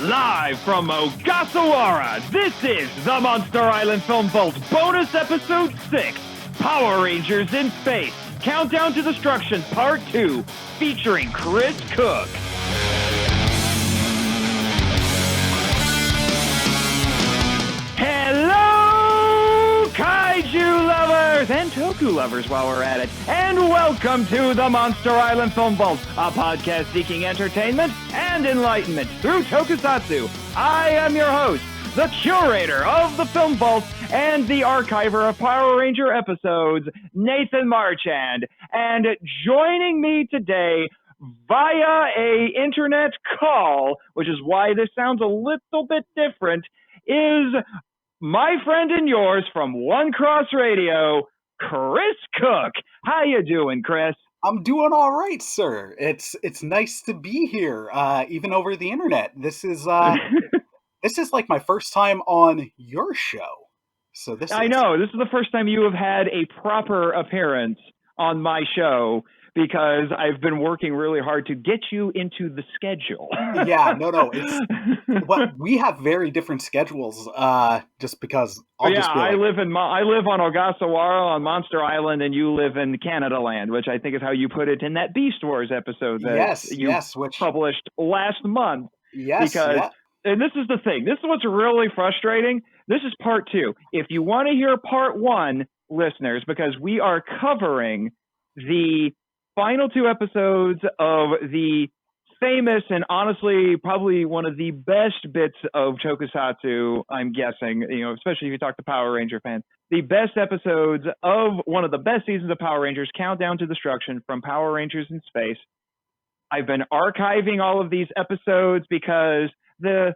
Live from Ogasawara, this is the Monster Island Film Vault Bonus Episode 6, Power Rangers in Space, Countdown to Destruction Part 2, featuring Chris Cooke. Hello, kaiju lovers and toku lovers while we're at it, and welcome to the Monster Island Film Vault, a podcast seeking entertainment and enlightenment through tokusatsu. I am your host, the curator of the Film Vault and the archiver of Power Ranger episodes, Nathan Marchand, and joining me today via a internet call, which is why this sounds a little bit different, is my friend and yours from One Cross Radio, Chris Cooke. How you doing, Chris? I'm doing all right, sir. It's nice to be here, even over the internet. This is like my first time on your show. So I know this is the first time you have had a proper appearance on my show, because I've been working really hard to get you into the schedule. Yeah, no. Well, we have very different schedules, just because I live on Ogasawara on Monster Island, and you live in Canada Land, which I think is how you put it in that Beast Wars episode that which published last month. Yes, and this is the thing. This is what's really frustrating. This is part 2. If you want to hear part 1, listeners, because we are covering the final 2 episodes of the famous and honestly probably one of the best bits of tokusatsu, I'm guessing, especially if you talk to Power Ranger fans, the best episodes of one of the best seasons of Power Rangers, Countdown to Destruction from Power Rangers in Space. I've been archiving all of these episodes because the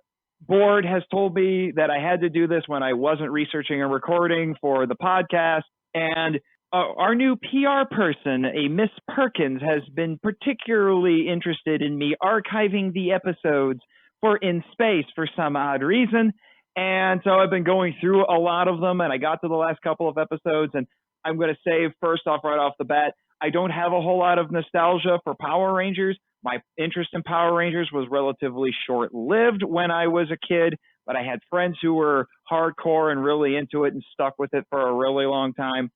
board has told me that I had to do this when I wasn't researching and recording for the podcast, and our new PR person, a Miss Perkins, has been particularly interested in me archiving the episodes for In Space for some odd reason. And so I've been going through a lot of them, and I got to the last couple of episodes, and I'm going to say first off, right off the bat, I don't have a whole lot of nostalgia for Power Rangers. My interest in Power Rangers was relatively short-lived when I was a kid, but I had friends who were hardcore and really into it and stuck with it for a really long time.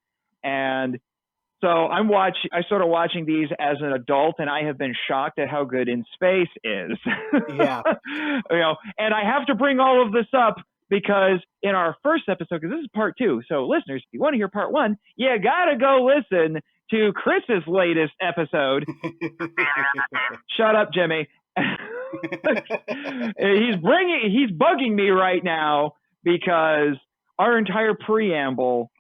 And so I started watching these as an adult, and I have been shocked at how good In Space is. Yeah. And I have to bring all of this up because in our first episode, because this is part 2. So listeners, if you want to hear part 1, you got to go listen to Chris's latest episode. Shut up, Jimmy. He's bugging me right now because our entire preamble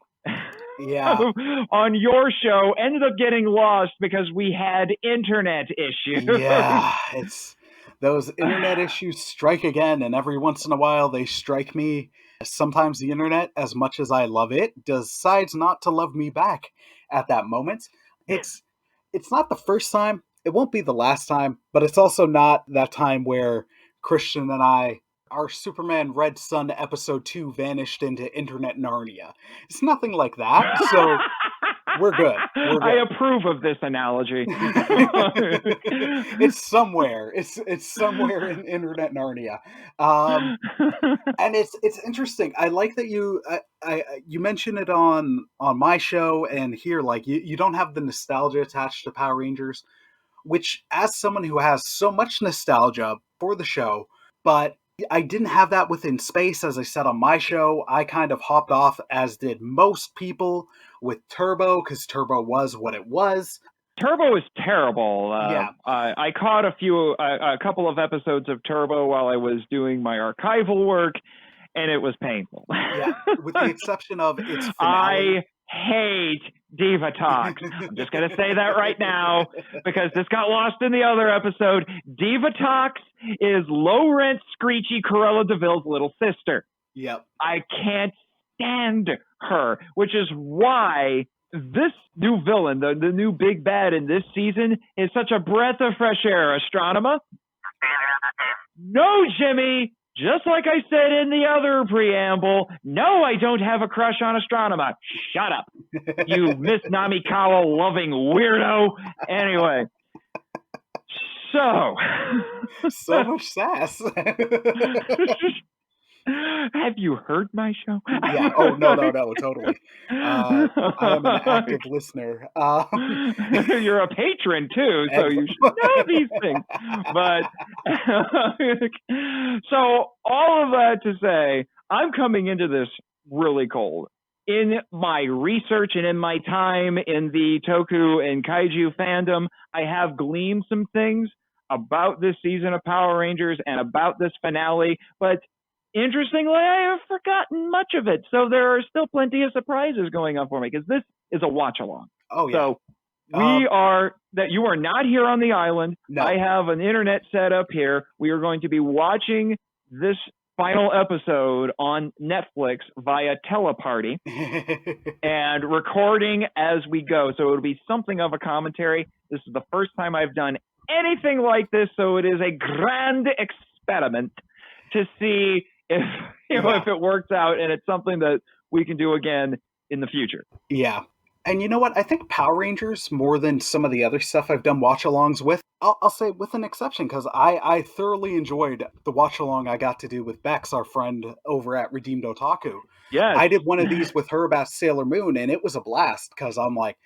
on your show ended up getting lost because we had internet issues. Yeah, it's those internet issues strike again, and every once in a while they strike me. Sometimes the internet, as much as I love it, decides not to love me back at that moment. It's not the first time, it won't be the last time, but it's also not that time where Christian and our Superman Red Sun episode 2 vanished into internet Narnia. It's nothing like that, so we're good. I approve of this analogy. It's somewhere. It's somewhere in internet Narnia. And it's interesting. I like that you mentioned it on my show and here, like you don't have the nostalgia attached to Power Rangers, which as someone who has so much nostalgia for the show, but I didn't have that within Space. As I said on my show, I kind of hopped off, as did most people, with Turbo, because Turbo was what it was. Turbo is terrible. Yeah. I caught a couple of episodes of Turbo while I was doing my archival work, and it was painful. Yeah, with the exception of its finale. I hate Diva Talks. I'm just going to say that right now because this got lost in the other episode. Diva Talks is low-rent, screechy Cruella DeVille's little sister. Yep. I can't stand her, which is why this new villain, the new big bad in this season, is such a breath of fresh air. Astronema? No, Jimmy! Just like I said in the other preamble, no, I don't have a crush on Astronema. Shut up, you Miss Namikawa loving weirdo. Anyway, So, So much sass. have you heard my show? Yeah. Oh, no, totally. I am an active listener. You're a patron too, so And you should know these things. But so all of that to say, I'm coming into this really cold. In my research and in my time in the toku and kaiju fandom, I have gleaned some things about this season of Power Rangers and about this finale, but interestingly, I have forgotten much of it. So there are still plenty of surprises going on for me because this is a watch along. oh yeah. So you are not here on the island. No. I have an internet set up here. We are going to be watching this final episode on Netflix via teleparty and recording as we go. So it'll be something of a commentary. This is the first time I've done anything like this, so it is a grand experiment to see if if it works out, and it's something that we can do again in the future. Yeah. And you know what? I think Power Rangers, more than some of the other stuff I've done watch-alongs with, I'll say with an exception, because I thoroughly enjoyed the watch-along I got to do with Bex, our friend over at Redeemed Otaku. Yes. I did one of these with her about Sailor Moon, and it was a blast, because I'm like,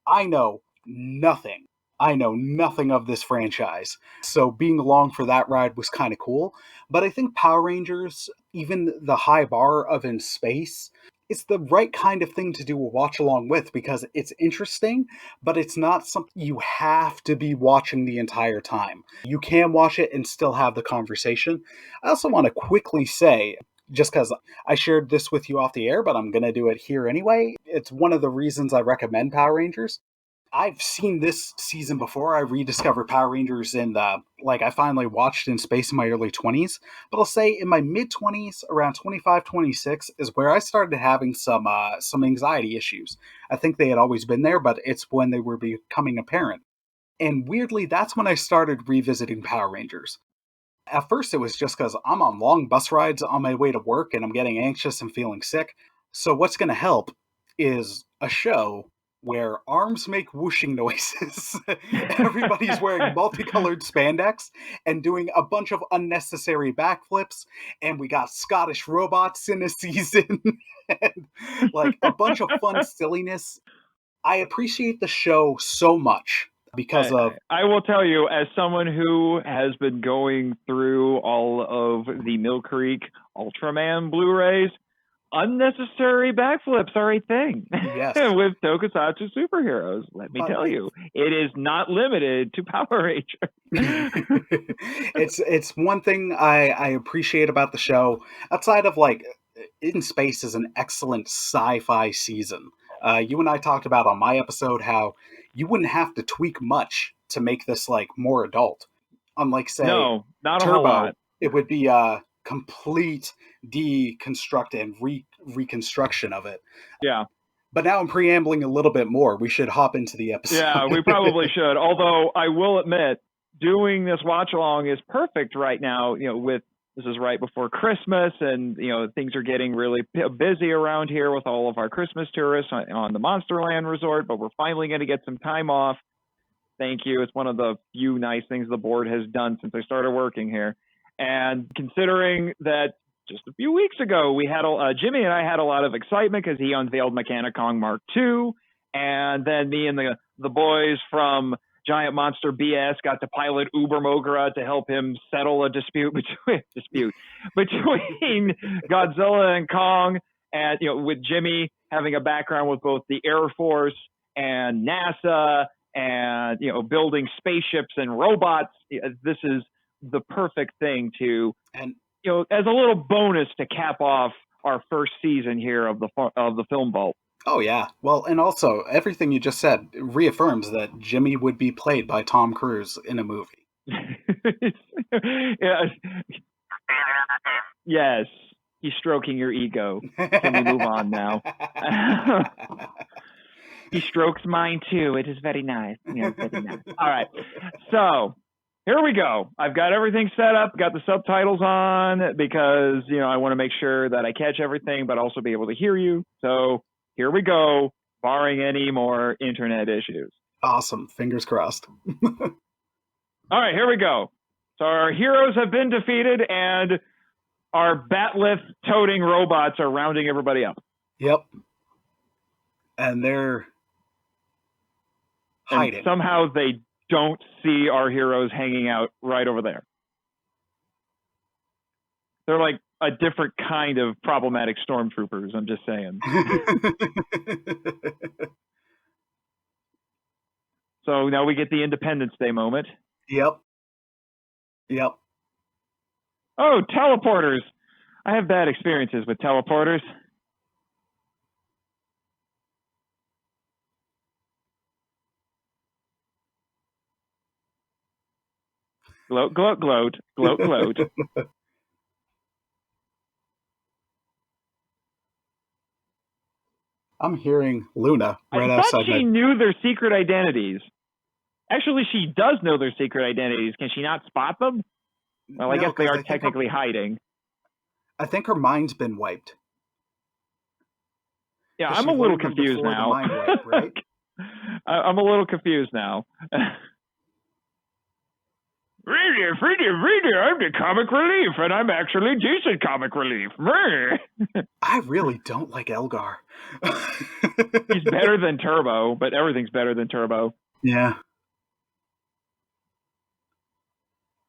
I know nothing. I know nothing of this franchise. So being along for that ride was kind of cool. But I think Power Rangers, even the high bar of In Space, it's the right kind of thing to do a watch along with because it's interesting, but it's not something you have to be watching the entire time. You can watch it and still have the conversation. I also want to quickly say, just because I shared this with you off the air, but I'm going to do it here anyway, it's one of the reasons I recommend Power Rangers. I've seen this season before. I rediscovered Power Rangers I finally watched In Space in my early 20s. But I'll say in my mid-20s, around 25, 26, is where I started having some anxiety issues. I think they had always been there, but it's when they were becoming apparent. And weirdly, that's when I started revisiting Power Rangers. At first, it was just because I'm on long bus rides on my way to work and I'm getting anxious and feeling sick. So what's going to help is a show where arms make whooshing noises. Everybody's wearing multicolored spandex and doing a bunch of unnecessary backflips. And we got Scottish robots in a season. And, like a bunch of fun silliness. I appreciate the show so much because I will tell you, as someone who has been going through all of the Mill Creek Ultraman Blu-rays, unnecessary backflips are a thing. Yes. With tokusatsu superheroes, let me tell you, it is not limited to Power Rangers. It's one thing I appreciate about the show. Outside of In Space is an excellent sci-fi season. You and I talked about on my episode how you wouldn't have to tweak much to make this more adult. Unlike say no, not Turbo, a whole lot. It would be complete deconstruct and reconstruction of it. Yeah. But now I'm preambling a little bit more. We should hop into the episode. Yeah, we probably should. Although I will admit, doing this watch along is perfect right now. This is right before Christmas, and things are getting really busy around here with all of our Christmas tourists on the Monsterland Resort. But we're finally going to get some time off. Thank you. It's one of the few nice things the board has done since I started working here. And considering that just a few weeks ago, we had Jimmy and I had a lot of excitement because he unveiled Mechanicon Mark II, and then me and the boys from Giant Monster BS got to pilot Uber Mogra to help him settle a dispute between Godzilla and Kong, and with Jimmy having a background with both the Air Force and NASA, and building spaceships and robots. This is the perfect thing to, and as a little bonus to cap off our first season here of the Film Vault. Oh yeah, well, and also everything you just said reaffirms that Jimmy would be played by Tom Cruise in a movie. Yes, he's stroking your ego. Can we move on now? He strokes mine too. It is very nice. Very nice. All right. So here we go. I've got everything set up, got the subtitles on because, I want to make sure that I catch everything, but also be able to hear you. So here we go, barring any more internet issues. Awesome. Fingers crossed. All right, here we go. So our heroes have been defeated, and our batleth-toting robots are rounding everybody up. Yep. And they're hiding. And somehow they don't see our heroes hanging out right over there. They're like a different kind of problematic stormtroopers, I'm just saying. So now we get the Independence Day moment. Yep. Oh, teleporters. I have bad experiences with teleporters. Gloat, gloat, gloat, gloat, gloat. I'm hearing Luna right I outside. thought she knew their secret identities. Actually, she does know their secret identities. Can she not spot them? Well, I guess they are technically hiding. I think her mind's been wiped. Yeah, I'm a little confused now. Mind wipe, right? I'm a little confused now. Reader, I'm the comic relief, and I'm actually decent comic relief. I really don't like Elgar. He's better than Turbo, but everything's better than Turbo. Yeah.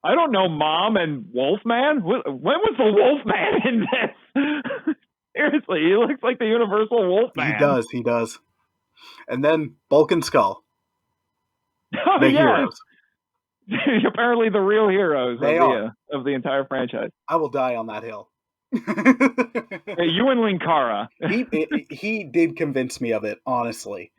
I don't know, Mom and Wolfman? When was the Wolfman in this? Seriously, he looks like the Universal Wolfman. He does. And then Bulk and Skull. Oh, the yes. heroes. Apparently the real heroes of the entire franchise. I will die on that hill. Hey, you and Linkara. he did convince me of it, honestly.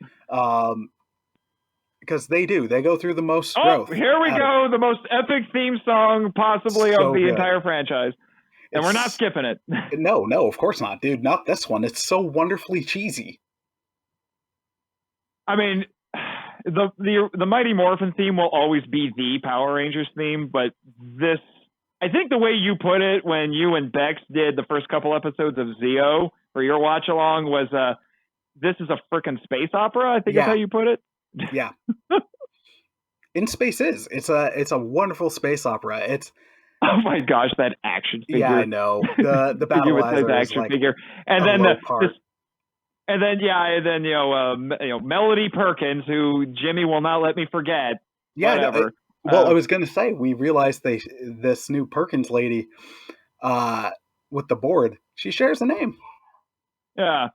Because they go through the most growth. Here we go, the most epic theme song possibly of the entire franchise. And we're not skipping it. No, of course not, dude. Not this one. It's so wonderfully cheesy. I mean, the Mighty Morphin theme will always be the Power Rangers theme, but this, I think the way you put it when you and Bex did the first couple episodes of Zeo for your watch along was, this is a frickin' space opera, I think is how you put it. Yeah. In Space is. It's a wonderful space opera. It's, oh my gosh, that action figure. Yeah, I know. The Battleizer action like figure. And then Melody Perkins, who Jimmy will not let me forget. Yeah, whatever. I was going to say, we realized this new Perkins lady with the board, she shares a name. Yeah.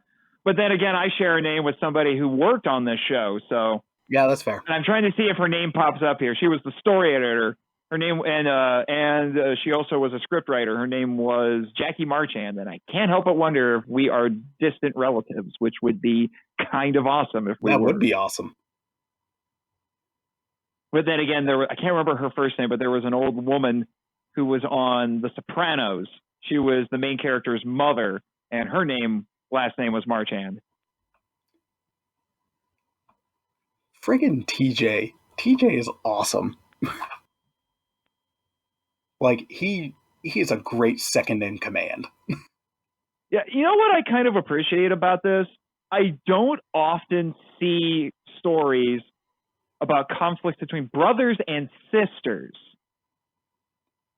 But then again, I share a name with somebody who worked on this show, so. Yeah, that's fair. And I'm trying to see if her name pops up here. She was the story editor. Her name, and she also was a scriptwriter. Her name was Jackie Marchand, and I can't help but wonder if we are distant relatives, which would be kind of awesome if we were. That would be awesome. But then again, I can't remember her first name, but there was an old woman who was on The Sopranos. She was the main character's mother, and her last name was Marchand. Friggin' TJ. TJ is awesome. Like, he is a great second in command. Yeah, you know what I kind of appreciate about this? I don't often see stories about conflicts between brothers and sisters.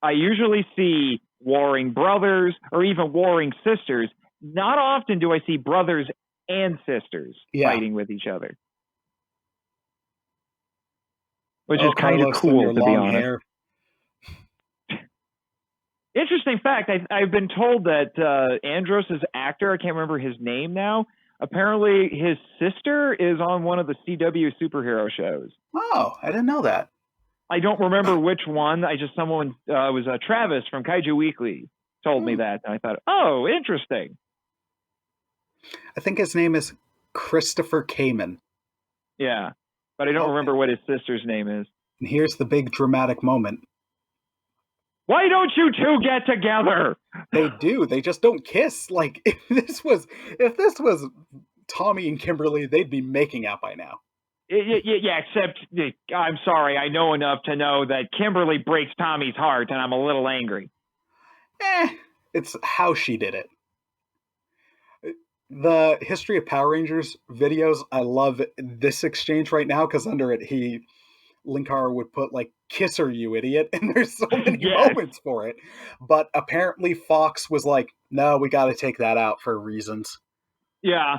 I usually see warring brothers or even warring sisters. Not often do I see brothers and sisters fighting with each other. Which is kind of cool, to be honest. Hair. Interesting fact, I've been told that Andros' actor, I can't remember his name now, apparently his sister is on one of the CW superhero shows. Oh, I didn't know that. I don't remember which one. Someone was Travis from Kaiju Weekly told me that. And I thought, oh, interesting. I think his name is Christopher Kamen. Yeah, but I don't remember what his sister's name is. And here's the big dramatic moment. Why don't you two get together? They do. They just don't kiss. Like, if this was Tommy and Kimberly, they'd be making out by now. Yeah, except, I'm sorry, I know enough to know that Kimberly breaks Tommy's heart, and I'm a little angry. It's how she did it. The History of Power Rangers videos, I love this exchange right now, because under it, Linkara would put like "kiss her, you idiot," and there's so many Yes. moments for it. But apparently Fox was like, "No, we got to take that out for reasons." Yeah.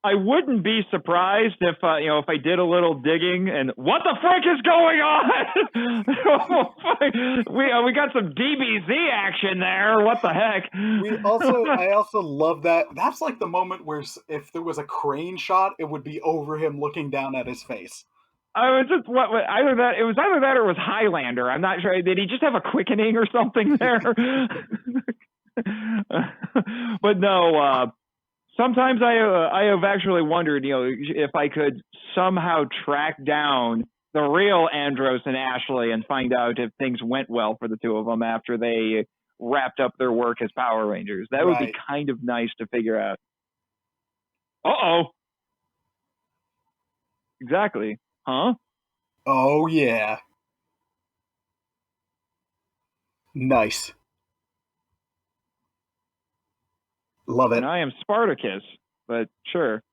I wouldn't be surprised if if I did a little digging and what the frick is going on? we got some DBZ action there. What the heck? I also love that. That's like the moment where if there was a crane shot, it would be over him looking down at his face. I was just either that it was either that or it was Highlander. I'm not sure. Did he just have a quickening or something there? But no. Sometimes I have actually wondered, if I could somehow track down the real Andros and Ashley and find out if things went well for the two of them after they wrapped up their work as Power Rangers. That would be kind of nice to figure out. Uh-oh. Exactly. Huh? Oh, yeah. Nice. Love it. And I am Spartacus, but sure.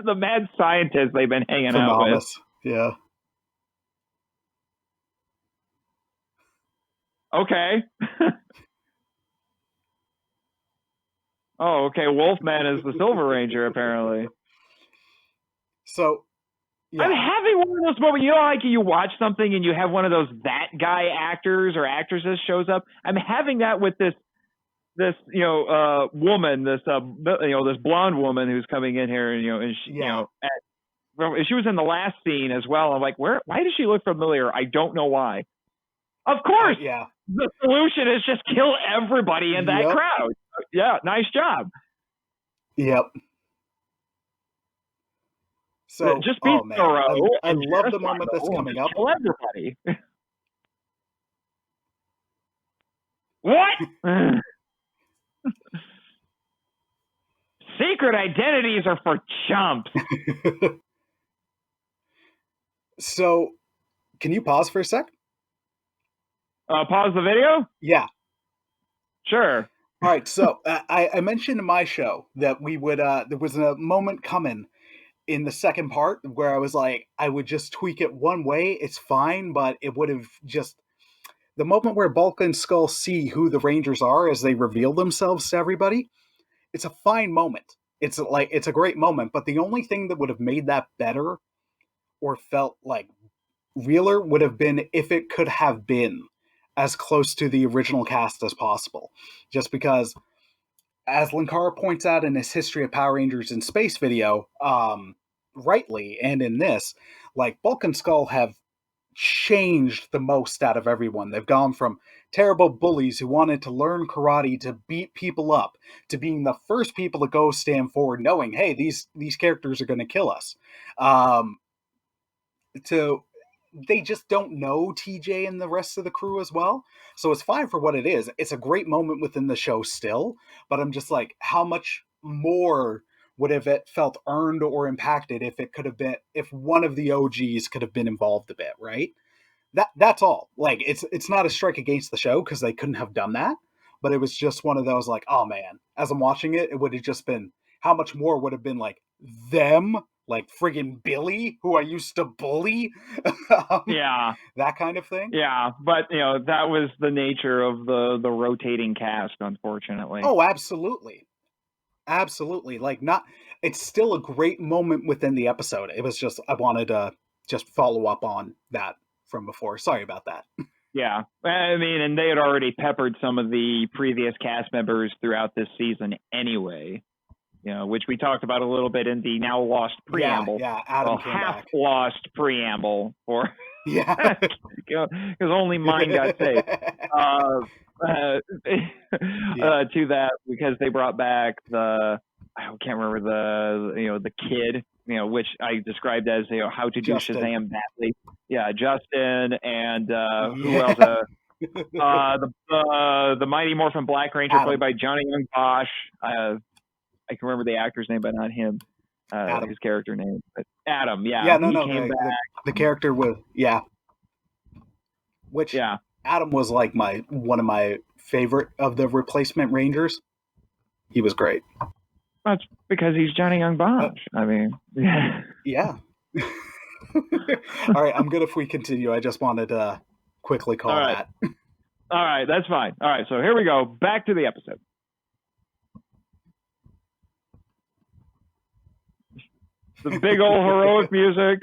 the mad scientists they've been hanging out with. Yeah. Okay. Oh, okay. Wolfman is the Silver Ranger, apparently. So, yeah. I'm having one of those moments. Like you watch something and you have one of those that guy actors or actresses shows up. I'm having that with this woman, this this blonde woman who's coming in here, and she, she was in the last scene as well. I'm like, why does she look familiar? I don't know why. Of course, the solution is just kill everybody in that crowd. Yeah, nice job. Yep. So just be thorough. I love the moment that's coming up. Kill everybody. What? Secret identities are for chumps. So, can you pause for a sec? Pause the video? Yeah. Sure. All right. So, I mentioned in my show that we would, there was a moment coming in the second part where I was like, I would just tweak it one way. It's fine, but it would have just, the moment where Bulk and Skull see who the Rangers are as they reveal themselves to everybody, it's a fine moment. It's a great moment, but the only thing that would have made that better or felt like realer would have been if it could have been as close to the original cast as possible. Just because, as Linkara points out in his History of Power Rangers in Space video, rightly, and in this, like, Bulk and Skull have changed the most out of everyone. They've gone from terrible bullies who wanted to learn karate to beat people up to being the first people to go stand forward knowing, hey, these characters are going to kill us. They just don't know TJ and the rest of the crew as well. So it's fine for what it is. It's a great moment within the show still, but I'm just like, how much more would have it felt earned or impacted if it could have been, if one of the OGs could have been involved a bit, right? That's all. Like, it's not a strike against the show because they couldn't have done that, but it was just one of those like, oh man, as I'm watching it, it would have just been, how much more would have been like them, like friggin' Billy, who I used to bully. Yeah. That kind of thing. Yeah, but that was the nature of the rotating cast, unfortunately. Oh, absolutely. Absolutely. Like, not, it's still a great moment within the episode. It was just, I wanted to just follow up on that from before. Sorry about that. Yeah. I mean, and they had already peppered some of the previous cast members throughout this season anyway, which we talked about a little bit in the now lost preamble. Yeah, Adam came half back. Lost preamble for Yeah, because only mine got saved. To that, because they brought back I can't remember the kid, which I described as how to do Justin. Shazam badly. Yeah, Justin, and who else? The Mighty Morphin Black Ranger, Adam. played by Johnny Young Bosch. I can remember the actor's name, but not him. His character name, but Adam. Yeah, Yeah, no, came back. The character was which Adam was like one of my favorite of the replacement Rangers. He was great. That's because he's Johnny Young Bosch. I mean, yeah. Yeah. All right, I'm good if we continue. I just wanted to quickly call All right. that. All right, that's fine. All right, so here we go. Back to the episode. The big old heroic music.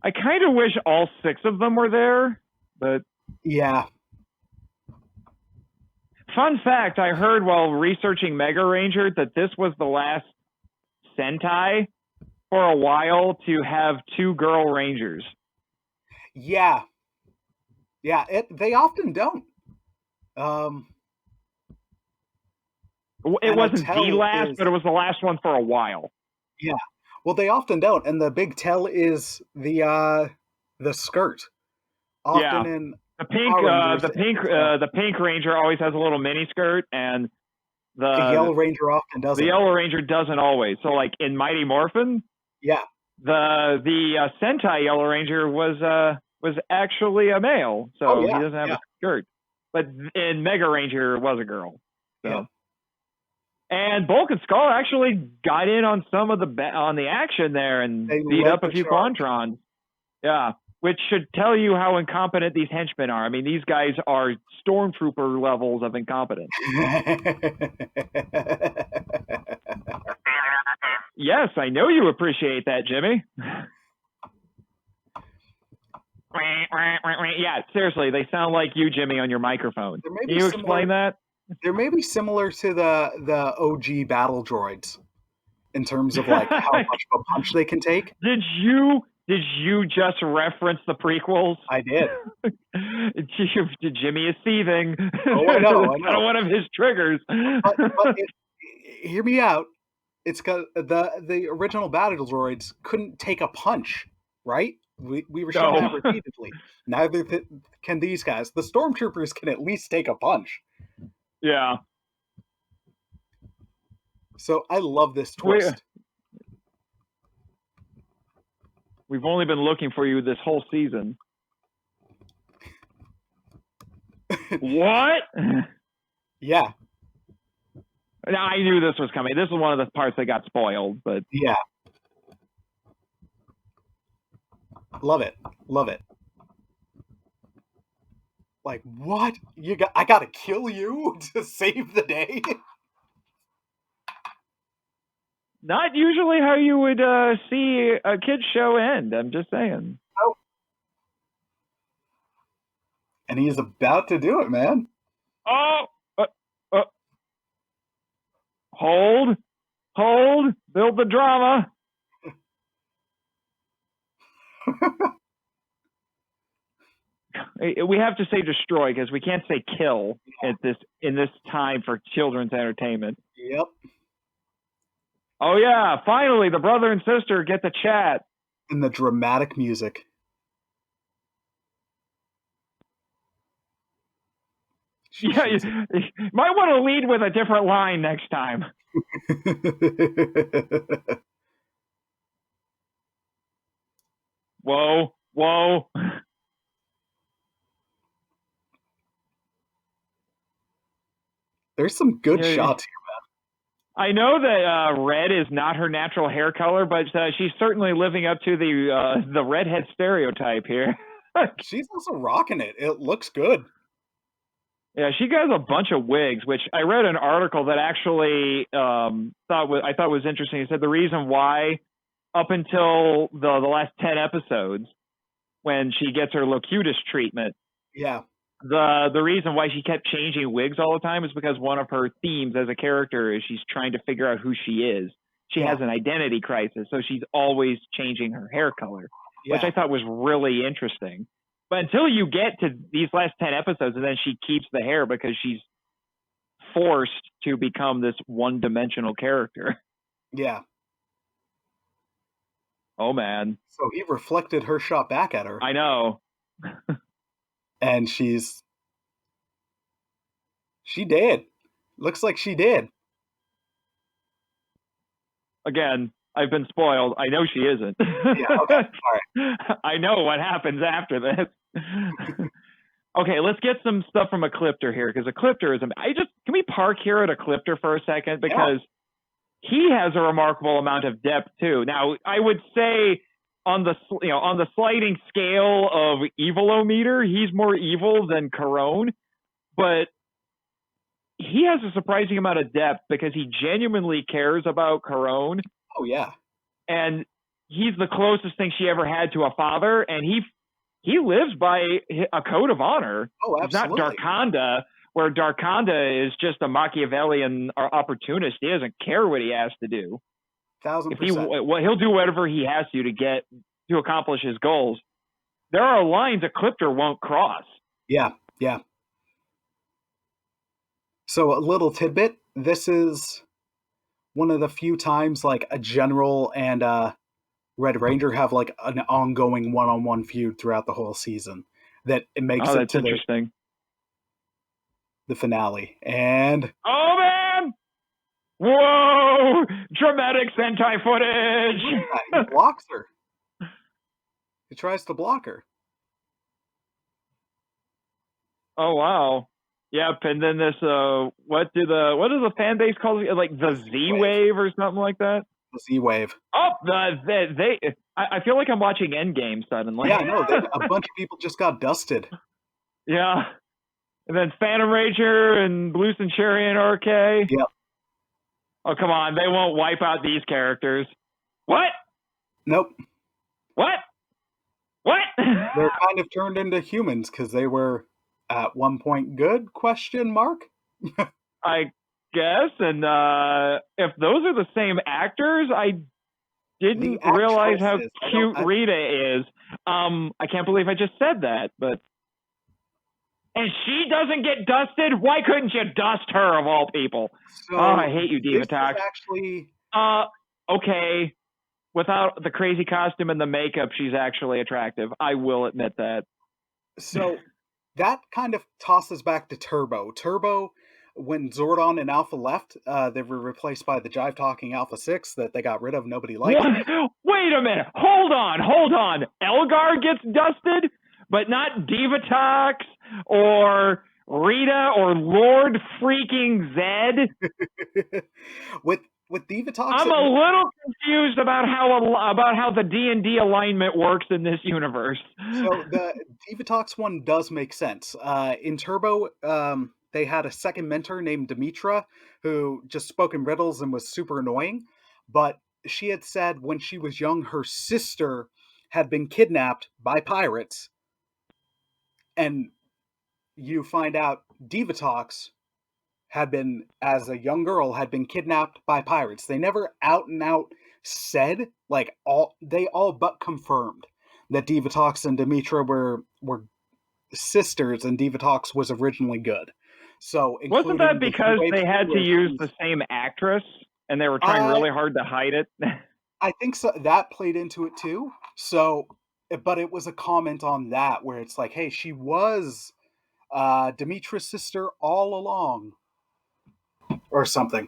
I kind of wish all 6 of them were there, but yeah. Fun fact, I heard while researching Mega Ranger that this was the last Sentai for a while to have 2 girl Rangers. Yeah. Yeah, they often don't. It wasn't the last, but it was the last one for a while. Yeah. Well, they often don't, and the big tell is the skirt. Often in the pink Ranger always has a little mini skirt, and the Yellow Ranger often doesn't. The Yellow Ranger doesn't always. So, like in Mighty Morphin, yeah, the Sentai Yellow Ranger was actually a male, so he doesn't have a skirt. But in Mega Ranger, it was a girl. So. Yeah. And Bulk and Skull actually got in on some of the action there and beat up a few Quantrons. Yeah, which should tell you how incompetent these henchmen are. I mean, these guys are stormtrooper levels of incompetence. Yes, I know you appreciate that, Jimmy. Yeah, seriously, they sound like you, Jimmy, on your microphone. Can you explain that? They may be similar to the OG battle droids in terms of like how much of a punch they can take. Did you just reference the prequels? I did. Jimmy is seething. Oh, I know. One of his triggers. But hear me out. It's because the original battle droids couldn't take a punch, right? We were shown that repeatedly. Neither can these guys. The stormtroopers can at least take a punch. Yeah. So I love this twist. We've only been looking for you this whole season. What? Yeah. Now, I knew this was coming. This is one of the parts that got spoiled, but yeah. Love it. Love it. Like, what? I gotta kill you to save the day? Not usually how you would see a kid's show end. I'm just saying. Oh. And he's about to do it, man. Oh! Hold. Build the drama. We have to say destroy because we can't say kill in this time for children's entertainment. Yep. Oh yeah! Finally, the brother and sister get to chat. And the dramatic music. Yeah, you might want to lead with a different line next time. Whoa. There's some good shots here, man. I know that red is not her natural hair color, but she's certainly living up to the redhead stereotype here. She's also rocking it. It looks good. Yeah, she got a bunch of wigs, which I read an article that actually I thought was interesting. It said the reason why, up until the last 10 episodes, when she gets her Locutus treatment, the reason why she kept changing wigs all the time is because one of her themes as a character is she's trying to figure out who she is. She has an identity crisis, so she's always changing her hair color, which I thought was really interesting. But until you get to these last 10 episodes, and then she keeps the hair because she's forced to become this one-dimensional character. Yeah. Oh, man. So he reflected her shot back at her. I know. And she did. Looks like she did. Again, I've been spoiled. I know she isn't. Yeah, okay. All right. I know what happens after this. Okay, let's get some stuff from Ecliptor here, because Ecliptor is... can we park here at Ecliptor for a second? Because he has a remarkable amount of depth too. Now, I would say on the sliding scale of evilometer, he's more evil than Corone, but he has a surprising amount of depth because he genuinely cares about Corone. Oh yeah. And he's the closest thing she ever had to a father, and he lives by a code of honor. Oh, absolutely. He's not Darkonda, where Darkonda is just a Machiavellian or opportunist. He doesn't care what he has to do. 1000%. He'll do whatever he has to accomplish his goals. There are lines Ecliptor won't cross. Yeah, yeah. So a little tidbit, this is one of the few times like a general and Red Ranger have like an ongoing one-on-one feud throughout the whole season that it makes it to interesting. The finale. And oh man! Whoa! Dramatic Sentai footage! Yeah, he blocks her. He tries to block her. Oh wow. Yep, and then this what does the fan base call it? Like the Z-Wave or something like that? The Z-Wave. Oh, I feel like I'm watching Endgame suddenly. Yeah, no, a bunch of people just got dusted. Yeah. And then Phantom Ranger and Blue Centurion RK. Yep. Oh, come on. They won't wipe out these characters. What? Nope. What? They're kind of turned into humans because they were at one point good, question mark? I guess. And if those are the same actors, I didn't realize how cute Rita is. I can't believe I just said that, but... And she doesn't get dusted? Why couldn't you dust her, of all people? So I hate you, Divatox. Actually... okay. Without the crazy costume and the makeup, she's actually attractive. I will admit that. So that kind of tosses back to Turbo. Turbo, when Zordon and Alpha left, they were replaced by the jive-talking Alpha 6 that they got rid of. Nobody liked. Wait a minute. Hold on. Elgar gets dusted, but not Divatox or Rita or Lord freaking Zed. With Divatox, I'm a little confused about how the D&D alignment works in this universe. So the Divatox one does make sense. In Turbo, they had a second mentor named Demetra who just spoke in riddles and was super annoying. But she had said when she was young, her sister had been kidnapped by pirates. And you find out Divatox had been, as a young girl, had been kidnapped by pirates. They never out and out said, they all but confirmed that Divatox and Demetra were sisters and Divatox was originally good. So wasn't that because they had to use the same actress and they were trying really hard to hide it? I think so. That played into it too. So, but it was a comment on that where it's like, hey, she was Demetra's sister all along. Or something.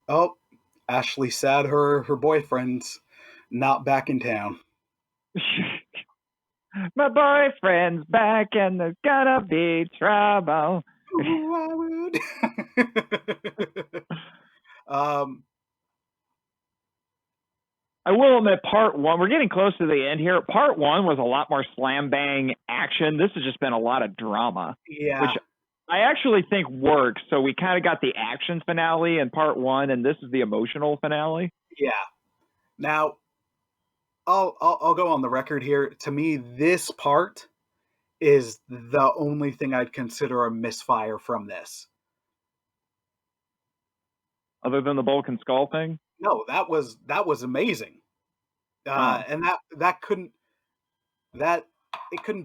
Oh, Ashley said her boyfriend's not back in town. My boyfriend's back and there's gonna be trouble. Ooh, I would. I will admit, part one, we're getting close to the end here. Part one was a lot more slam bang action. This has just been a lot of drama. Yeah. Which I actually think works. So we kind of got the action finale in part one, and this is the emotional finale. Yeah. Now, I'll go on the record here. To me, this part is the only thing I'd consider a misfire from this. Other than the Bulk and Skull thing? No, that was amazing. And that couldn't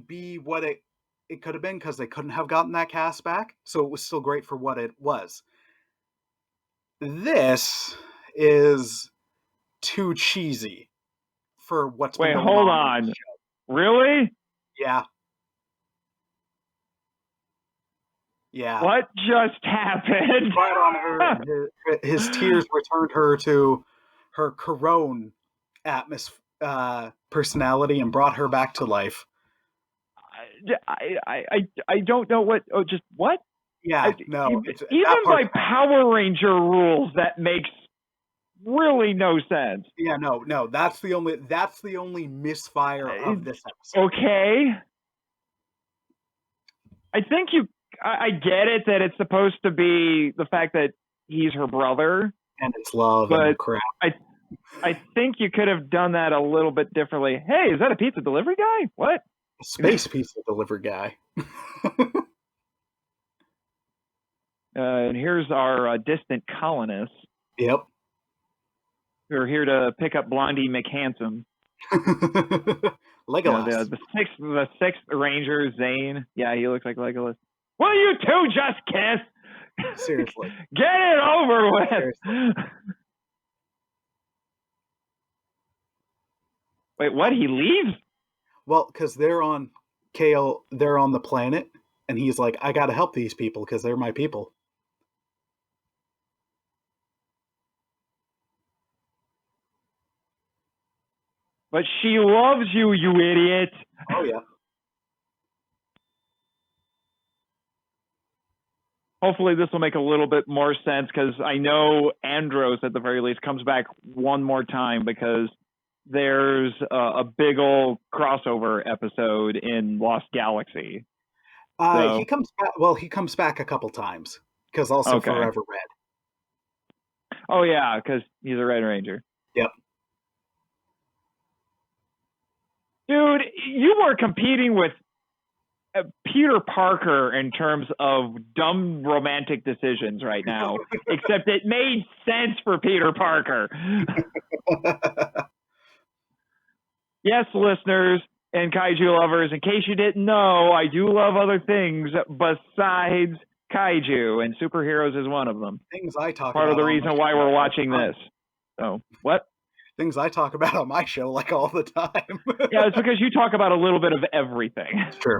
be what it could have been because they couldn't have gotten that cast back. So it was still great for what it was. This is too cheesy for what's been going on. Wait, hold on. Really? Yeah. Yeah. What just happened? Right on her. His tears returned her to her Corone personality and brought her back to life. I don't know what. Oh, just what? Yeah, no, it's even that by part. Power Ranger rules, that makes really no sense. Yeah, no, that's the only misfire of this episode. Okay. I think I get it that it's supposed to be the fact that he's her brother, And it's love but and crap. I think you could have done that a little bit differently. Hey, is that a pizza delivery guy? What? Space pizza delivery guy. And here's our distant colonists Yep. who are here to pick up Blondie McHandsome. Legolas. The sixth Ranger, Zane. Yeah, he looks like Legolas. Will you two just kiss? Seriously. Get it over with. Seriously. Wait, what? He leaves? Well, because they're on the planet, and he's like, I gotta help these people because they're my people. But she loves you, you idiot. Oh yeah. Hopefully this will make a little bit more sense, because I know Andros, at the very least, comes back one more time, because there's a big old crossover episode in Lost Galaxy. So, He comes back. Well, he comes back a couple times because also Okay. Forever Red. Oh yeah, because he's a Red Ranger. Yep. Dude, you were competing with Peter Parker in terms of dumb romantic decisions right now, except it made sense for Peter Parker. Yes, listeners and kaiju lovers, in case you didn't know, I do love other things besides kaiju, and superheroes is one of them. Things I talk Part about. of the reason why we're watching this. So, what? Things I talk about on my show like all the time. Yeah, it's because you talk about a little bit of everything. It's true.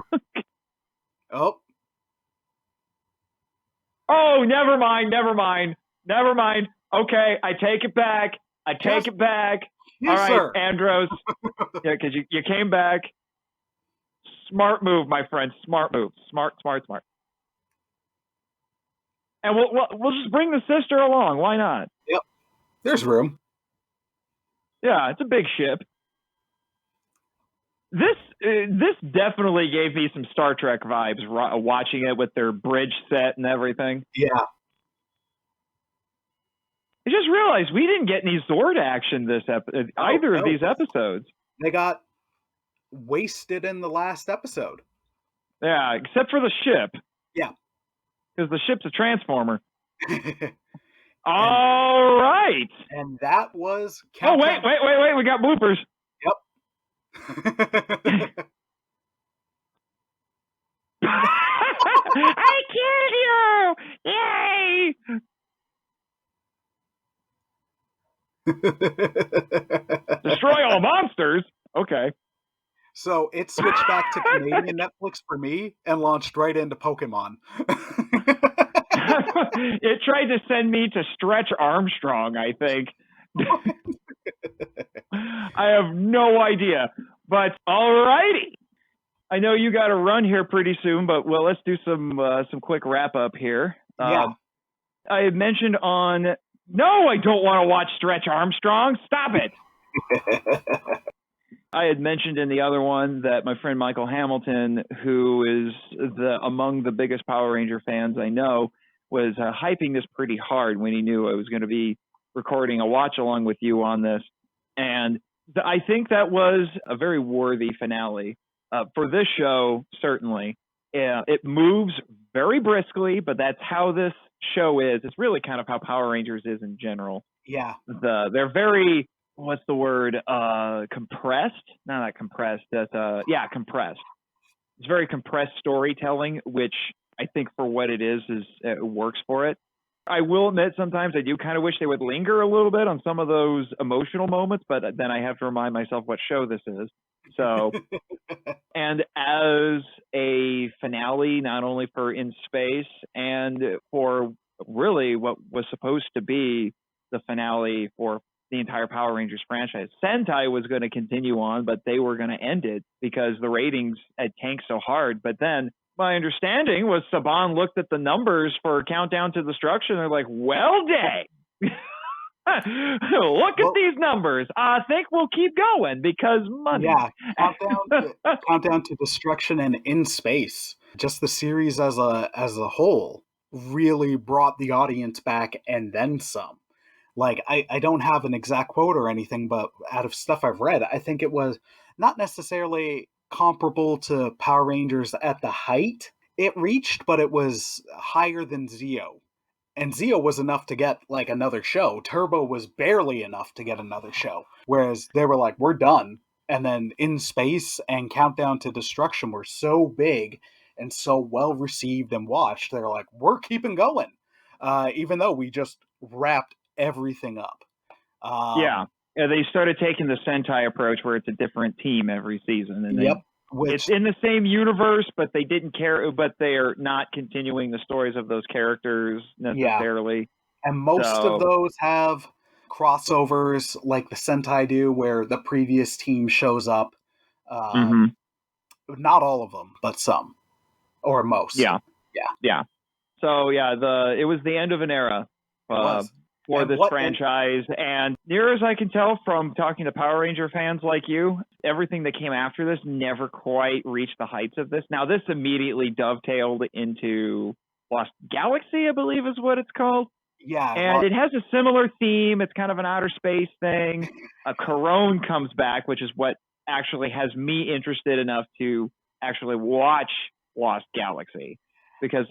Oh. Oh, never mind. Okay, I take it back. Yes, All right, sir. Andros. Yeah, because you came back. Smart move, my friend. Smart move. Smart. And we'll just bring the sister along. Why not? Yep. There's room. Yeah, it's a big ship. This definitely gave me some Star Trek vibes watching it with their bridge set and everything. Yeah. I just realized we didn't get any Zord action either of these episodes. They got wasted in the last episode. Yeah, except for the ship. Yeah. Because the ship's a transformer. All right. And that was Oh, wait. We got bloopers. I killed you! Yay! Destroy all monsters? Okay. So it switched back to Canadian Netflix for me and launched right into Pokemon. It tried to send me to Stretch Armstrong, I think. I have no idea. But alrighty. I know you got to run here pretty soon, but let's do some quick wrap up here. Yeah. I had mentioned no, I don't want to watch Stretch Armstrong. Stop it. I had mentioned in the other one that my friend Michael Hamilton, who is among the biggest Power Ranger fans I know, was hyping this pretty hard when he knew I was going to be recording a watch along with you on this. And I think that was a very worthy finale. For this show, certainly. It moves very briskly, but that's how this show is. It's really kind of how Power Rangers is in general. Yeah. They're very, what's the word? Compressed? No, not compressed. Compressed. It's very compressed storytelling, which I think for what it is it works for it. I will admit sometimes I do kind of wish they would linger a little bit on some of those emotional moments, but then I have to remind myself what show this is. So, and as a finale, not only for In Space and for really what was supposed to be the finale for the entire Power Rangers franchise, Sentai was going to continue on, but they were going to end it because the ratings had tanked so hard. But then my understanding was Saban looked at the numbers for Countdown to Destruction. They're like, well, dang. Look at these numbers. I think we'll keep going because money. Yeah, Countdown to Destruction and In Space, just the series as a whole, really brought the audience back and then some. Like, I don't have an exact quote or anything, but out of stuff I've read, I think it was not necessarily comparable to Power Rangers at the height it reached, but it was higher than Zeo. And Zeo was enough to get like another show. Turbo was barely enough to get another show. Whereas they were like, we're done. And then In Space and Countdown to Destruction were so big and so well received and watched. They're like, we're keeping going. Even though we just wrapped everything up. Yeah, they started taking the Sentai approach where it's a different team every season. And yep. It's in the same universe, but they didn't care. But they are not continuing the stories of those characters necessarily. Yeah. And most of those have crossovers like the Sentai do, where the previous team shows up. Not all of them, but some, or most. Yeah. So it was the end of an era for this franchise. And near as I can tell from talking to Power Ranger fans like you, everything that came after this never quite reached the heights of this. Now, this immediately dovetailed into Lost Galaxy, I believe is what it's called. Yeah. And it has a similar theme. It's kind of an outer space thing. Corone comes back, which is what actually has me interested enough to actually watch Lost Galaxy. Because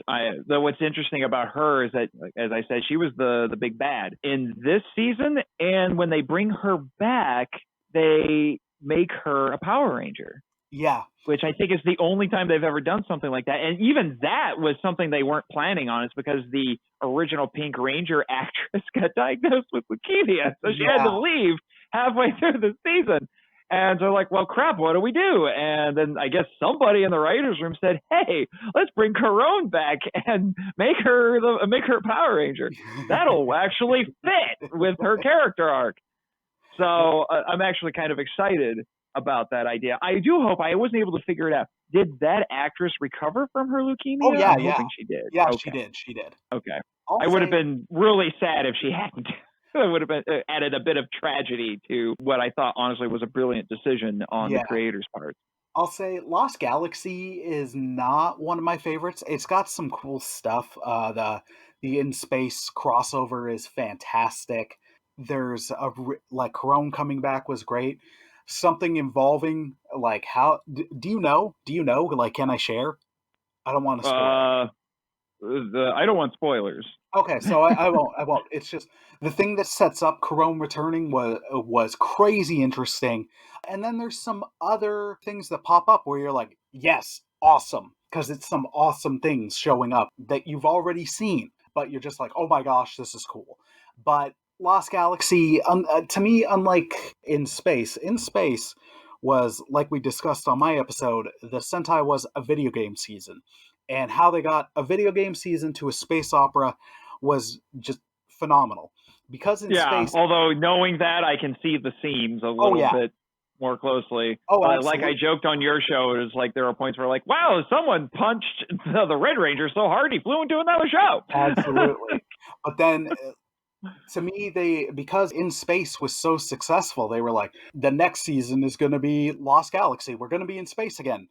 what's interesting about her is that, as I said, she was the big bad in this season. And when they bring her back, they make her a Power Ranger. Yeah. Which I think is the only time they've ever done something like that. And even that was something they weren't planning on. It's because the original Pink Ranger actress got diagnosed with leukemia. So she had to leave halfway through the season. And they're like, well, crap, what do we do? And then I guess somebody in the writer's room said, hey, let's bring Corone back and make her Power Ranger. That'll actually fit with her character arc. So I'm actually kind of excited about that idea. I do hope. I wasn't able to figure it out. Did that actress recover from her leukemia? Oh, yeah, I'm hoping she did. Yeah, okay. She did. Okay. I would have been really sad if she hadn't. It would have been added a bit of tragedy to what I thought honestly was a brilliant decision on the creator's part. I'll say Lost Galaxy is not one of my favorites. It's got some cool stuff. The In Space crossover is fantastic. There's like Corone coming back was great. Something involving like how do you know? Like, can I share? I don't want to spoil. I don't want spoilers. Okay, so I won't. It's just the thing that sets up Corone returning was crazy interesting. And then there's some other things that pop up where you're like, yes, awesome. Because it's some awesome things showing up that you've already seen. But you're just like, oh my gosh, this is cool. But Lost Galaxy, to me, unlike In Space was, like we discussed on my episode, the Sentai was a video game season. And how they got a video game season to a space opera was just phenomenal. Because in space... although knowing that, I can see the seams a little bit more closely. Like I joked on your show, it was like there are points where like, wow, someone punched the Red Ranger so hard he flew into another show. Absolutely. But then... to me, because In Space was so successful, they were like, the next season is going to be Lost Galaxy. We're going to be in space again.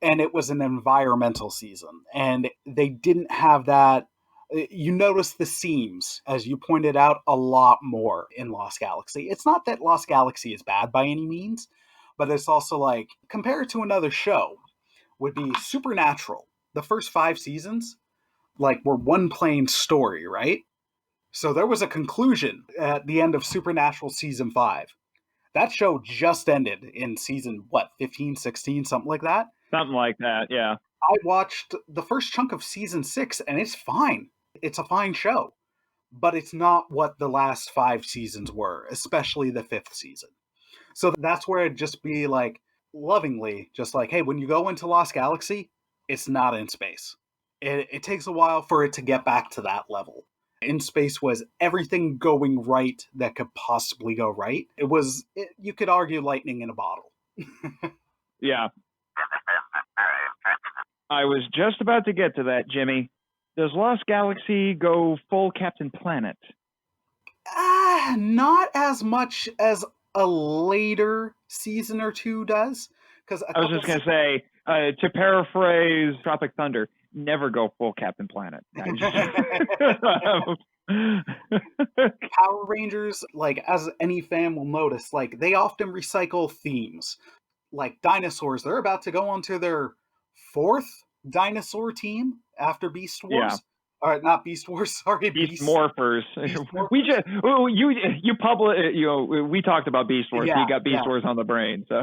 And it was an environmental season. And they didn't have that. You notice the seams, as you pointed out, a lot more in Lost Galaxy. It's not that Lost Galaxy is bad by any means, but it's also like, compared to another show, would be Supernatural. The first 5 seasons, like, were one plain story, right? So there was a conclusion at the end of Supernatural Season 5. That show just ended in season, 15, 16, something like that? Something like that, yeah. I watched the first chunk of Season 6, and it's fine. It's a fine show. But it's not what the last 5 seasons were, especially the 5th season. So that's where I'd just be like, lovingly, just like, hey, when you go into Lost Galaxy, it's not in space. It takes a while for it to get back to that level. In Space was everything going right that could possibly go right. You could argue lightning in a bottle. Yeah. I was just about to get to that, Jimmy. Does Lost Galaxy go full Captain Planet? Not as much as a later season or two does. Because I was just going to say, to paraphrase Tropic Thunder, never go full Captain Planet. Power Rangers, like, as any fan will notice, like, they often recycle themes. Like dinosaurs, they're about to go on to their fourth dinosaur team after Beast Yeah. Wars. All right, not Beast Wars. Sorry, Beast Morphers. Beast Morphers. We talked about Beast Wars. Yeah, so you got Beast yeah. Wars on the brain. So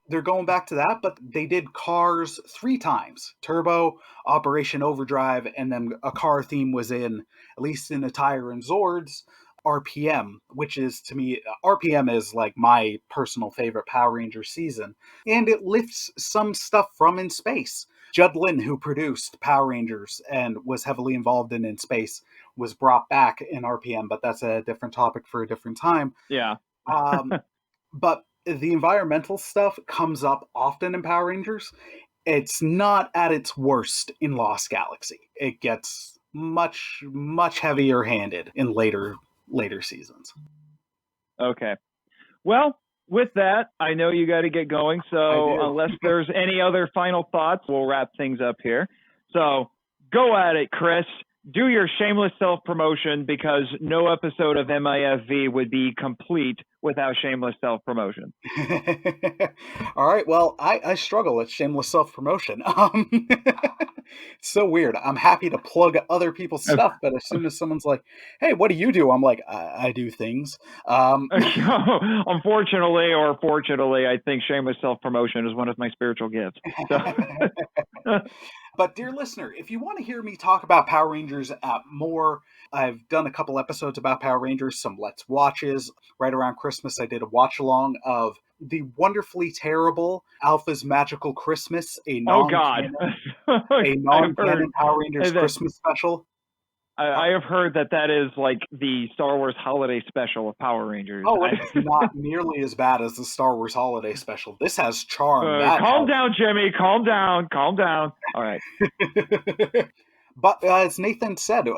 They're going back to that, but they did Cars 3 times: Turbo, Operation Overdrive, and then a car theme was in, at least in Attire and Zords, RPM, which is, to me, RPM is like my personal favorite Power Rangers season, and it lifts some stuff from In Space. Judd Lynn, who produced Power Rangers and was heavily involved in Space, was brought back in RPM, but that's a different topic for a different time. yeah. But the environmental stuff comes up often in Power Rangers. It's not at its worst in Lost Galaxy. It gets much, much heavier handed in later seasons. Okay. Well, with that, I know you got to get going. So unless there's any other final thoughts, we'll wrap things up here. So go at it, Chris. Do your shameless self-promotion, because no episode of MIFV would be complete without shameless self-promotion. All right. Well, I struggle with shameless self-promotion. It's so weird. I'm happy to plug other people's stuff, but as soon as someone's like, "Hey, what do you do?" I'm like, I do things. Unfortunately or fortunately, I think shameless self-promotion is one of my spiritual gifts. So. But dear listener, if you want to hear me talk about Power Rangers more, I've done a couple episodes about Power Rangers, some Let's Watches. Right around Christmas, I did a watch along of the wonderfully terrible Alpha's Magical Christmas, a non-canon Power Rangers Christmas special. I have heard that is like the Star Wars Holiday Special of Power Rangers. Oh, it's not nearly as bad as the Star Wars Holiday Special. This has charm. Calm down, Jimmy. Calm down. Calm down. All right. But as Nathan said,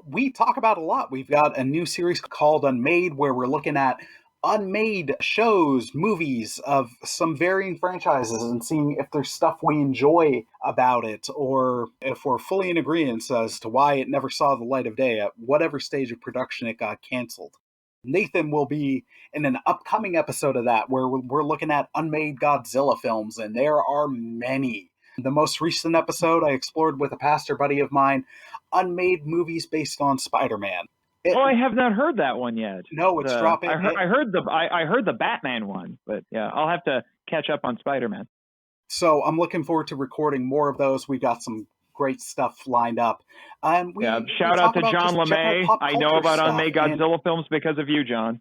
we talk about a lot. We've got a new series called Unmade, where we're looking at unmade shows, movies of some varying franchises, and seeing if there's stuff we enjoy about it, or if we're fully in agreement as to why it never saw the light of day at whatever stage of production it got canceled. Nathan will be in an upcoming episode of that, where we're looking at unmade Godzilla films, and there are many. The most recent episode I explored with a pastor buddy of mine, unmade movies based on Spider-Man. I have not heard that one yet. No, it's dropping. I heard the Batman one, but yeah, I'll have to catch up on Spider-Man. So I'm looking forward to recording more of those. We've got some great stuff lined up. And shout out to John LeMay. I know about unmade Godzilla films because of you, John.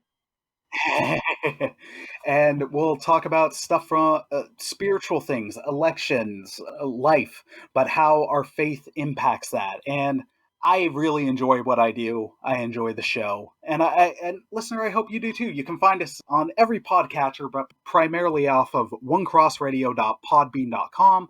And we'll talk about stuff from spiritual things, elections, life, but how our faith impacts that. And I really enjoy what I do. I enjoy the show. And listener, I hope you do too. You can find us on every podcatcher, but primarily off of onecrossradio.podbean.com.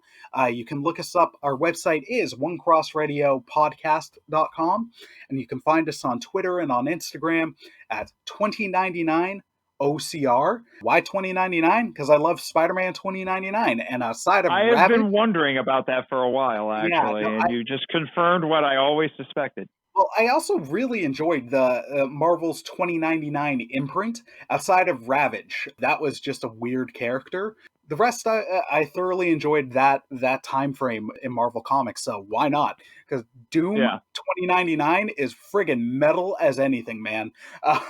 You can look us up. Our website is onecrossradiopodcast.com. And you can find us on Twitter and on Instagram at 2099 OCR. Why 2099? Because I love Spider-Man 2099. And outside of I have been wondering about that for a while, actually, and you just confirmed what I always suspected. Well, I also really enjoyed the Marvel's 2099 imprint. Outside of Ravage, that was just a weird character. The rest, I thoroughly enjoyed that time frame in Marvel Comics, so why not? Because Doom 2099 is friggin' metal as anything, man. I've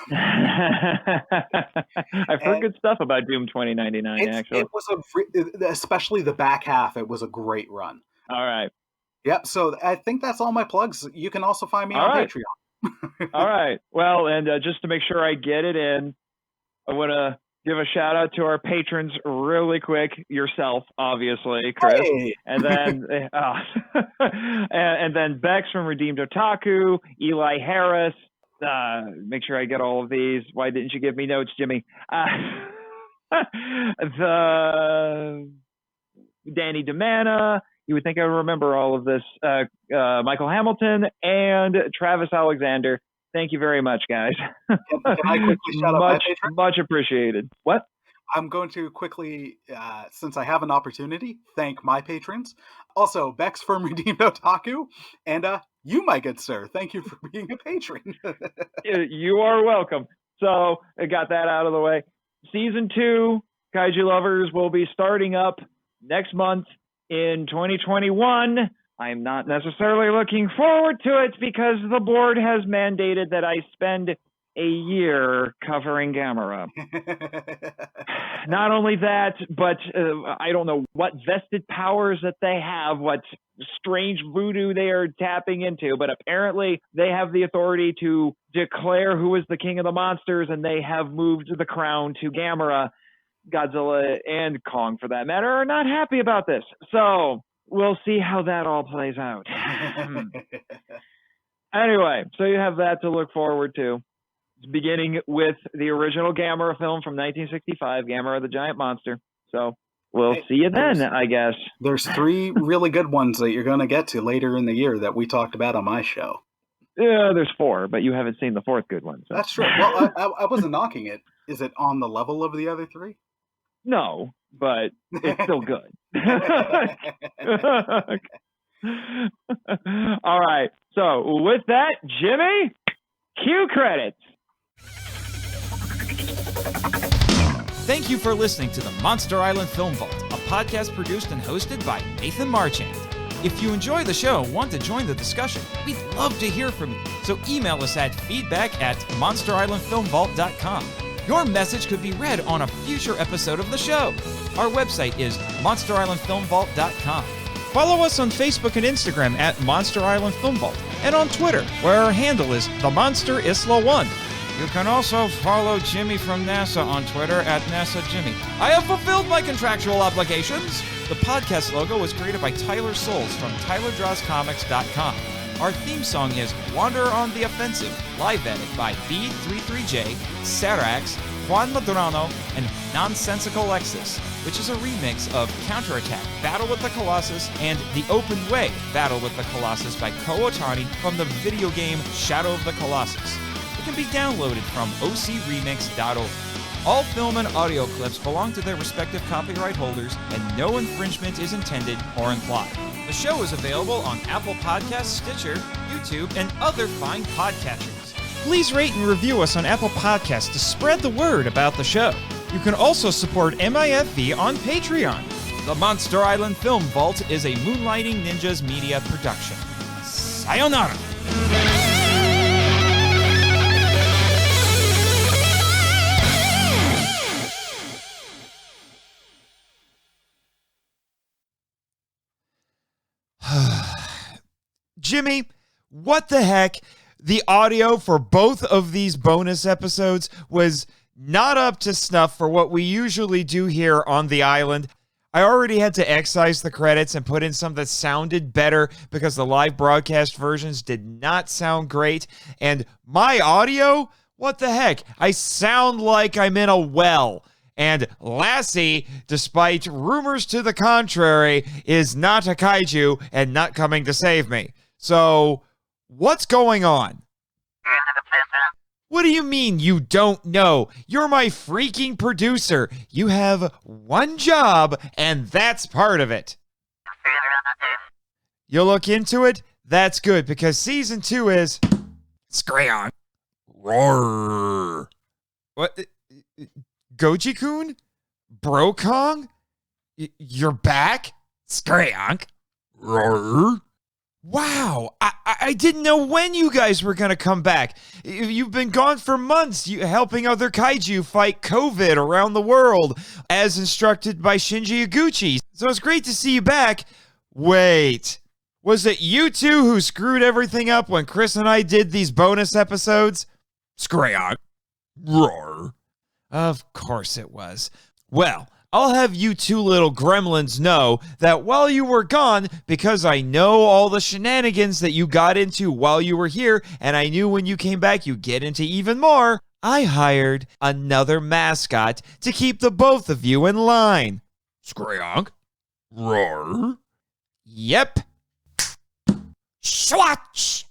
heard good stuff about Doom 2099, actually. It was especially the back half, it was a great run. All right. Yep, so I think that's all my plugs. You can also find me on Patreon. All right. Well, and just to make sure I get it in, I want to give a shout out to our patrons really quick. Yourself, obviously, Chris, and then and then Bex from Redeemed Otaku, Eli Harris. Make sure I get all of these. Why didn't you give me notes, Jimmy? The Danny DeMana, You would think I would remember all of this. Michael Hamilton and Travis Alexander. Thank you very much, guys. Can I quickly shout out my patron? Much appreciated. What? I'm going to quickly, since I have an opportunity, thank my patrons. Also, Bex from Redeemed Otaku, and you, my good sir. Thank you for being a patron. You are welcome. So I got that out of the way. Season 2, Kaiju Lovers, will be starting up next month in 2021. I'm not necessarily looking forward to it because the board has mandated that I spend a year covering Gamera. Not only that, but I don't know what vested powers that they have, what strange voodoo they are tapping into, but apparently they have the authority to declare who is the king of the monsters, and they have moved the crown to Gamera. Godzilla and Kong, for that matter, are not happy about this. So we'll see how that all plays out. Anyway, so you have that to look forward to. Beginning with the original Gamera film from 1965, Gamera the Giant Monster. So we'll see you then, I guess. There's 3 really good ones that you're going to get to later in the year that we talked about on my show. Yeah, there's 4, but you haven't seen the 4th good one. So. That's true. Well, I wasn't knocking it. Is it on the level of the other 3? No, but it's still good. All right. So with that, Jimmy, cue credits. Thank you for listening to the Monster Island Film Vault, a podcast produced and hosted by Nathan Marchand. If you enjoy the show and want to join the discussion, we'd love to hear from you. So email us at feedback@monsterislandfilmvault.com. Your message could be read on a future episode of the show. Our website is monsterislandfilmvault.com. Follow us on Facebook and Instagram at Monster Island Film Vault, and on Twitter, where our handle is TheMonsterIsla1. You can also follow Jimmy from NASA on Twitter at NASAJimmy. I have fulfilled my contractual obligations. The podcast logo was created by Tyler Souls from TylerDrawsComics.com. Our theme song is Wander on the Offensive, live edit by B33J, Sarax, Juan Madrano, and Nonsensical Lexus, which is a remix of Counterattack, Battle with the Colossus, and The Open Way, Battle with the Colossus by Ko Otani from the video game Shadow of the Colossus. It can be downloaded from ocremix.org. All film and audio clips belong to their respective copyright holders, and no infringement is intended or implied. The show is available on Apple Podcasts, Stitcher, YouTube, and other fine podcatchers. Please rate and review us on Apple Podcasts to spread the word about the show. You can also support MIFV on Patreon. The Monster Island Film Vault is a Moonlighting Ninjas media production. Sayonara! Jimmy, what the heck? The audio for both of these bonus episodes was not up to snuff for what we usually do here on the island. I already had to excise the credits and put in some that sounded better because the live broadcast versions did not sound great. And my audio? What the heck? I sound like I'm in a well. And Lassie, despite rumors to the contrary, is not a kaiju and not coming to save me. So, what's going on? What do you mean you don't know? You're my freaking producer. You have one job, and that's part of it. You'll look into it? That's good, because season 2 is... Scrayon. Roar. What? Goji-kun? Bro-kong? You're back? Scrayon. Roar. Wow, I didn't know when you guys were going to come back. You've been gone for months, helping other kaiju fight COVID around the world, as instructed by Shinji Iguchi. So it's great to see you back. Wait, was it you two who screwed everything up when Chris and I did these bonus episodes? Scrayon. Roar. Of course it was. Well, I'll have you two little gremlins know that while you were gone, because I know all the shenanigans that you got into while you were here, and I knew when you came back you'd get into even more, I hired another mascot to keep the both of you in line. Scrayon. Roar. Yep. Swatch!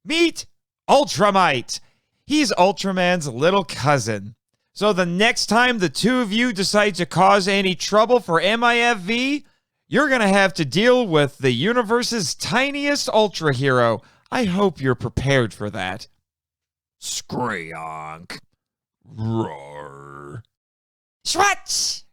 Meet Ultramite. He's Ultraman's little cousin. So the next time the two of you decide to cause any trouble for MIFV, you're going to have to deal with the universe's tiniest Ultra hero. I hope you're prepared for that. Scrayonk. Roar. Swatch!